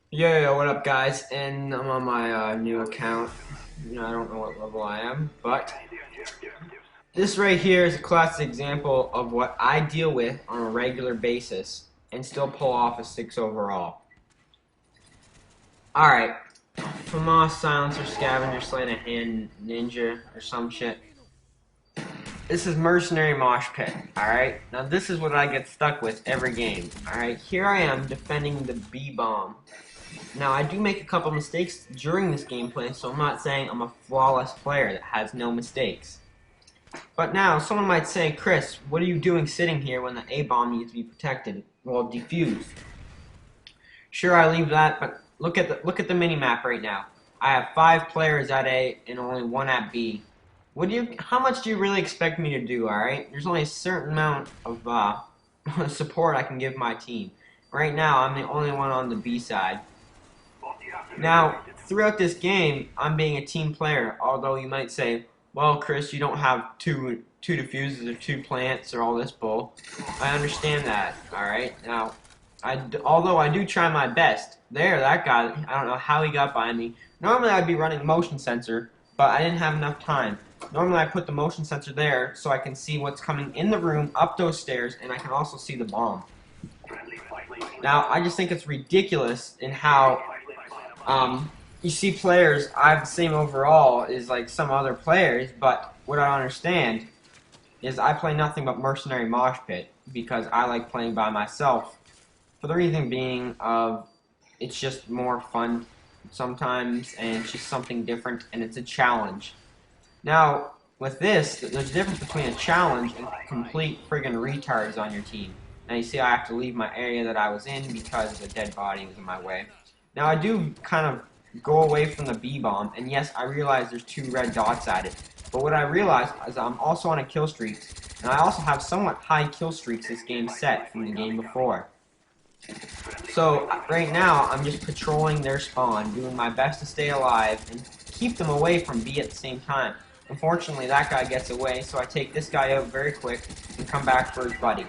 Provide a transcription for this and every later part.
Yo, what up, guys? And I'm on my new account. I don't know what level I am, but this right here is a classic example of what I deal with on a regular basis and still pull off a 6 overall. Alright, FAMAS Silencer Scavenger Sleight of Hand Ninja or some shit. This is Mercenary Mosh Pit, alright? Now this is what I get stuck with every game, alright? Here I am defending the B-bomb. Now, I do make a couple mistakes during this gameplay, so I'm not saying I'm a flawless player that has no mistakes. But now, someone might say, Chris, what are you doing sitting here when the A-bomb needs to be protected? Well, defused. Sure, I leave that, but look at the mini-map right now. I have 5 players at A and only 1 at B. How much do you really expect me to do, alright? There's only a certain amount of support I can give my team. Right now, I'm the only one on the B side. Now, throughout this game, I'm being a team player, although you might say, well, Chris, you don't have two diffusers or 2 plants or all this bull. I understand that, alright? Now, although I do try my best, that guy, I don't know how he got by me. Normally I'd be running motion sensor, but I didn't have enough time. Normally I put the motion sensor there so I can see what's coming in the room, up those stairs, and I can also see the bomb. Now, I just think it's ridiculous in how you see players, I have the same overall as like some other players, but what I understand is I play nothing but Mercenary Mosh Pit because I like playing by myself. For the reason being of it's just more fun sometimes and it's just something different and it's a challenge. Now, with this, there's a difference between a challenge and complete friggin' retards on your team. Now you see I have to leave my area that I was in because the dead body was in my way. Now I do kind of go away from the B-bomb, and yes, I realize there's 2 red dots at it. But what I realize is I'm also on a kill streak, and I also have somewhat high kill streaks this game set from the game before. So right now, I'm just patrolling their spawn, doing my best to stay alive and keep them away from B at the same time. Unfortunately, that guy gets away, so I take this guy out very quick and come back for his buddy.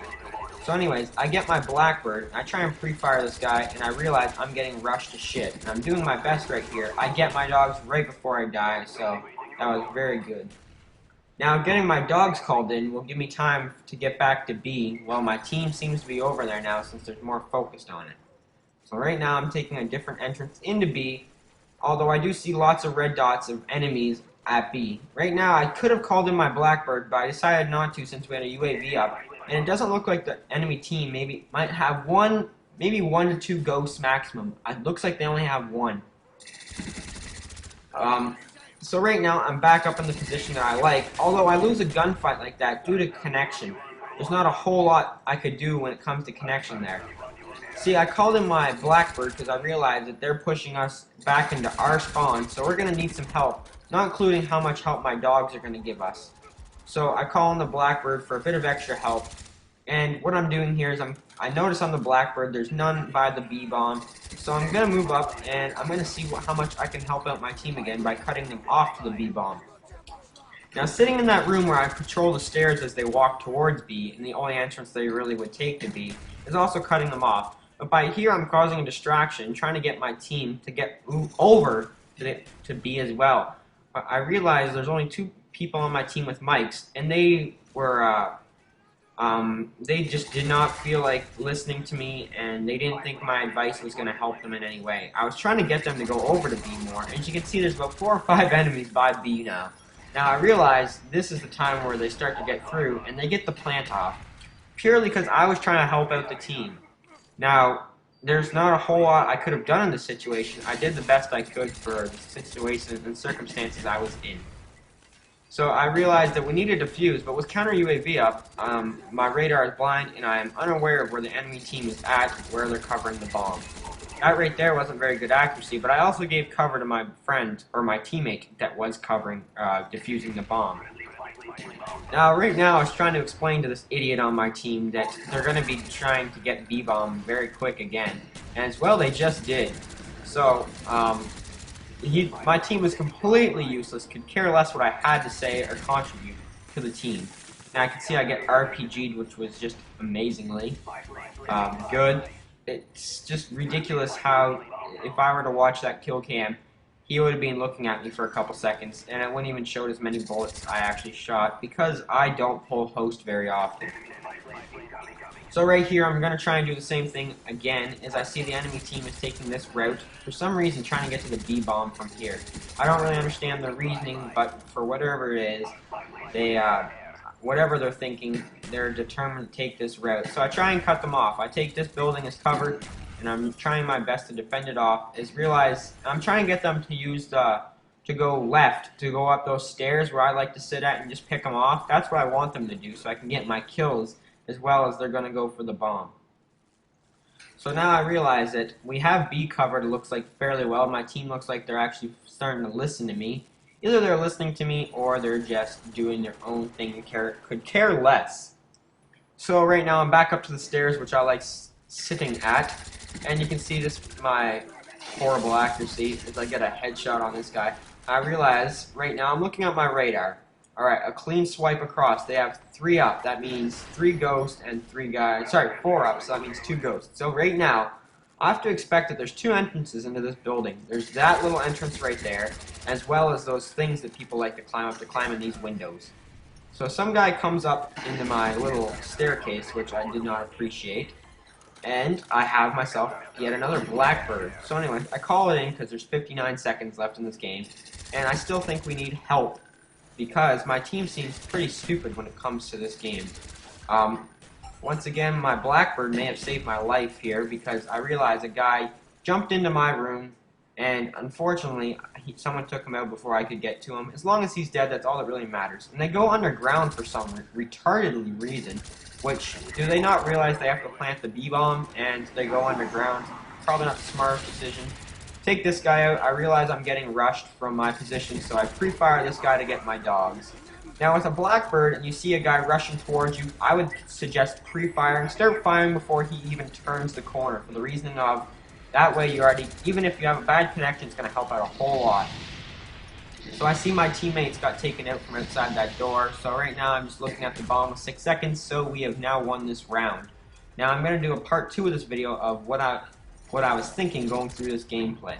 So anyways, I get my Blackbird, I try and pre-fire this guy, and I realize I'm getting rushed to shit. And I'm doing my best right here. I get my dogs right before I die, so that was very good. Now, getting my dogs called in will give me time to get back to B, while my team seems to be over there now since there's more focused on it. So right now I'm taking a different entrance into B, although I do see lots of red dots of enemies at B. Right now I could have called in my Blackbird, but I decided not to since we had a UAV up. And it doesn't look like the enemy team might have maybe 1 to 2 ghosts maximum. It looks like they only have 1. So right now I'm back up in the position that I like, although I lose a gunfight like that due to connection. There's not a whole lot I could do when it comes to connection there. See, I called in my Blackbird because I realized that they're pushing us back into our spawn, so we're going to need some help, not including how much help my dogs are going to give us. So I call in the Blackbird for a bit of extra help, and what I'm doing here is I notice on the Blackbird there's none by the B-bomb, so I'm going to move up and I'm going to see how much I can help out my team again by cutting them off to the B-bomb. Now, sitting in that room where I patrol the stairs as they walk towards B, and the only entrance they really would take to B, is also cutting them off. But by here, I'm causing a distraction, trying to get my team to get over to B as well. But I realized there's only 2 people on my team with mics, and they just did not feel like listening to me, and they didn't think my advice was going to help them in any way. I was trying to get them to go over to B more, and as you can see, there's about 4 or 5 enemies by B now. Now I realize this is the time where they start to get through, and they get the plant off, purely because I was trying to help out the team. Now, there's not a whole lot I could have done in this situation. I did the best I could for the situations and circumstances I was in. So I realized that we needed to defuse, but with counter UAV up, my radar is blind and I am unaware of where the enemy team is at, where they're covering the bomb. That right there wasn't very good accuracy, but I also gave cover to my friend, or my teammate, that was covering, defusing the bomb. Now, right now, I was trying to explain to this idiot on my team that they're going to be trying to get B-bomb very quick again. And as well, they just did. So, my team was completely useless, could care less what I had to say or contribute to the team. Now, I can see I get RPG'd, which was just amazingly good. it's just ridiculous how, if I were to watch that kill cam, he would have been looking at me for a couple seconds, and it wouldn't even show as many bullets I actually shot, because I don't pull host very often. So right here, I'm going to try and do the same thing again, as I see the enemy team is taking this route, for some reason trying to get to the B-bomb from here. I don't really understand their reasoning, but for whatever it is, they, whatever they're thinking, they're determined to take this route. So I try and cut them off. I take this building as cover, and I'm trying my best to defend it off. I'm trying to get them to use to go left, to go up those stairs where I like to sit at and just pick them off. That's what I want them to do, so I can get my kills, as well as they're going to go for the bomb. So now I realize that we have B covered, it looks like, fairly well. My team looks like they're actually starting to listen to me. Either they're listening to me, or they're just doing their own thing and could care less. So right now I'm back up to the stairs, which I like sitting at. And you can see this, my horrible accuracy, as I get a headshot on this guy. I realize right now I'm looking at my radar. Alright, a clean swipe across. They have 3 up. That means 3 ghosts and 3 guys. Sorry, 4 up, so that means 2 ghosts. So right now, I have to expect that there's 2 entrances into this building. There's that little entrance right there, as well as those things that people like to climb in these windows. So some guy comes up into my little staircase, which I did not appreciate, and I have myself yet another Blackbird. So anyway, I call it in because there's 59 seconds left in this game, and I still think we need help, because my team seems pretty stupid when it comes to this game. Once again, my Blackbird may have saved my life here, because I realized a guy jumped into my room, and unfortunately, someone took him out before I could get to him. As long as he's dead, that's all that really matters. And they go underground for some retardedly reason, which, do they not realize they have to plant the B-bomb, and they go underground? Probably not the smartest decision. Take this guy out. I realize I'm getting rushed from my position, so I pre-fire this guy to get my dogs. Now with a Blackbird and you see a guy rushing towards you, I would suggest pre-firing. Start firing before he even turns the corner, for the reason of, that way you already, even if you have a bad connection, it's going to help out a whole lot. So I see my teammates got taken out from outside that door, so right now I'm just looking at the bomb with 6 seconds, so we have now won this round. Now I'm going to do a part 2 of this video of what I was thinking going through this gameplay.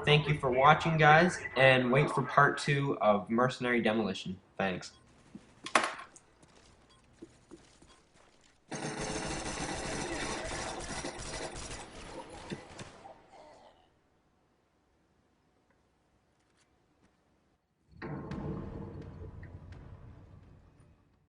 Thank you for watching, guys, and wait for part 2 of Mercenary Demolition. Thanks.